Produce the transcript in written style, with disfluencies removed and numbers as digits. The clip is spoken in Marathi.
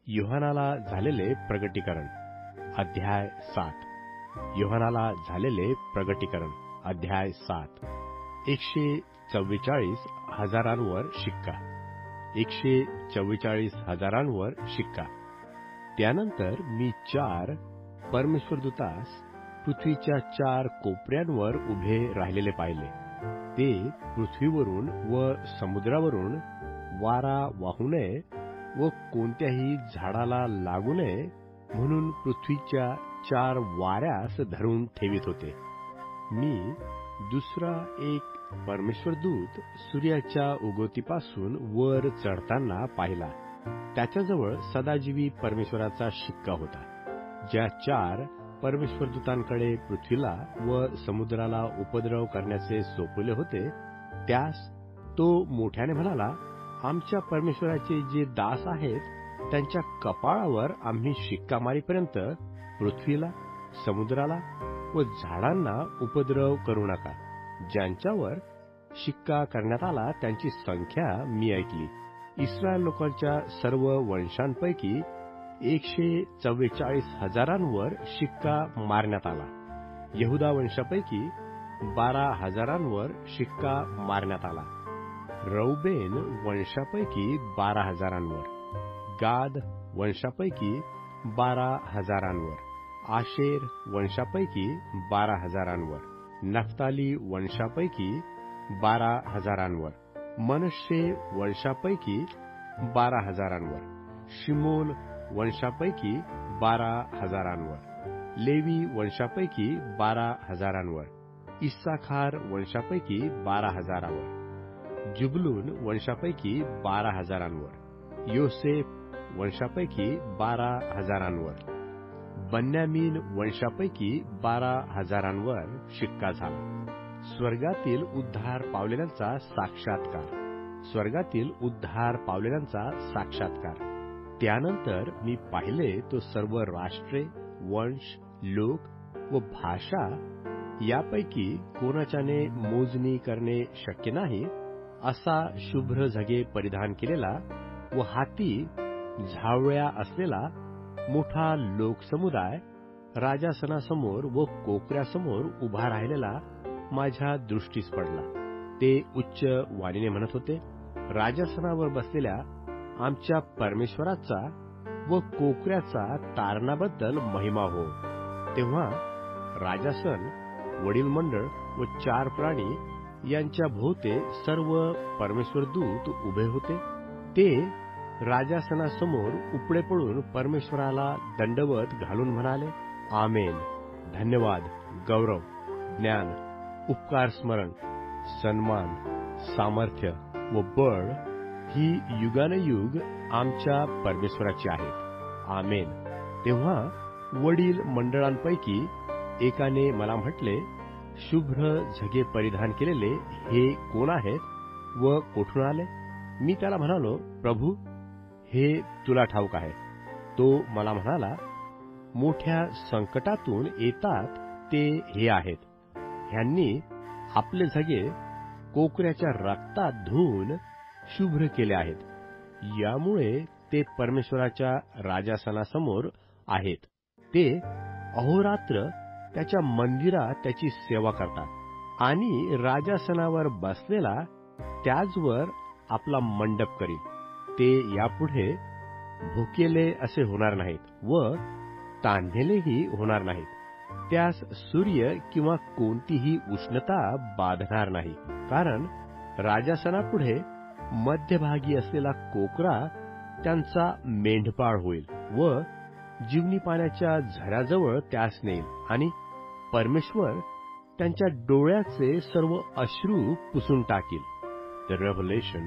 योहानाला झालेले प्रगटीकरण अध्याय 7. योहानाला झालेले प्रगटीकरण अध्याय 7. 144,000 शिक्का. 144,000 शिक्का. त्यानंतर मी 4 परमेश्वरदूतास पृथ्वीच्या 4 कोपऱ्यांवर उभे राहिलेले पाहिले. ते पृथ्वीवरून व समुद्रावरून वारा वाहू नये व कोणत्याही झाडाला लागू नये म्हणून पृथ्वीच्या 4 वाऱ्यास धरून ठेवित होते. मी दुसरा एक परमेश्वरदूत सूर्याच्या उगवतीपासून वर चढताना पाहिला. त्याच्याजवळ सदाजीवी परमेश्वराचा शिक्का होता. ज्या 4 परमेश्वरदूतांकडे पृथ्वीला व समुद्राला उपद्रव करण्याचे सोपवले होते, त्यास तो मोठ्याने म्हणाला, आमच्या परमेश्वराचे जे दास आहेत त्यांच्या कपाळावर आम्ही शिक्का मारीपर्यंत पृथ्वीला, समुद्राला व झाडांना उपद्रव करू नका. ज्यांच्यावर शिक्का करण्यात आला त्यांची संख्या मी ऐकली. इस्रायल लोकांच्या सर्व वंशांपैकी 144,000 शिक्का मारण्यात आला. यहुदा वंशापैकी 12,000 शिक्का मारण्यात आला. रौबेन वंशापैकी 12,000, गाद वंशापैकी 12,000, आशेर वंशापैकी 12,000, नफ्ताली वंशापैकी 12,000, मनश्शे वंशापैकी 12,000, शिमोन वंशापैकी 12,000, लेवी वंशापैकी 12,000, इस्साखार वंशापैकी 12,000, जुबलून वंशापैकी 12,000, योसेफ वंशापैकी 12,000, बन्यामीन वंशापैकी 12,000 शिक्का झाला. स्वर्गातील उद्धार पावलेल्यांचा साक्षात्कार. स्वर्गातील उद्धार पावलेल्यांचा साक्षात्कार. त्यानंतर मी पाहिले तो सर्व राष्ट्रे, वंश, लोक व भाषा यापैकी कोणाच्याने मोजणी करणे शक्य नाही असा शुभ्र झगे परिधान केलेला व हाती झावळ्या असलेला मोठा लोकसमुदाय राजासनासमोर व कोकऱ्यासमोर उभा राहिलेला माझ्या दृष्टीस पडला. ते उच्च वाणीने म्हणत होते, राजासनावर बसलेल्या आमच्या परमेश्वराचा व कोकऱ्याचा तारणाबद्दल महिमा हो. तेव्हा राजासन, वडील मंडळ व 4 प्राणी यांच्या भोवते सर्व परमेश्वरदूत उभे होते. ते राजासनासमोर उपडे पडून परमेश्वराला दंडवत घालून म्हणाले, आमेन. धन्यवाद, गौरव, ज्ञान, उपकार, स्मरण, सन्मान, सामर्थ्य व बळ ही युगानयुग आमच्या परमेश्वराची आहेत. आमेन. तेव्हा वडील मंडळांपैकी एकाने मला म्हटले, शुभ्र झगे परिधान केलेले हे कोण आहेत व कोठून आले? मी त्याला म्हणालो, प्रभू, हे तुला ठाऊक आहे. तो मला म्हणाला, मोठ्या संकटातून येतात ते हे आहेत. ह्यांनी आपले झगे कोकऱ्याच्या रक्तात धुवून शुभ्र केले आहेत. यामुळे ते परमेश्वराच्या राजासनासमोर आहेत. ते अहोरात्र त्याच्या मंदिरात त्याची सेवा करतात आणि राजासनावर बसलेला त्याचवर आपला मंडप करील. ते यापुढे भुकेले असे होणार नाहीत व तान्हेलेही होणार नाहीत. त्यास सूर्य किंवा कोणतीही उष्णता बाधणार नाही, कारण राजासनापुढे मध्यभागी असलेला कोकरा त्यांचा मेंढपाळ होईल व जीवनी पाण्याच्या झऱ्याजवळ त्यास नेईल आणि परमेश्वर त्यांच्या डोळ्याचे सर्व अश्रू पुसून टाकील. The Revelation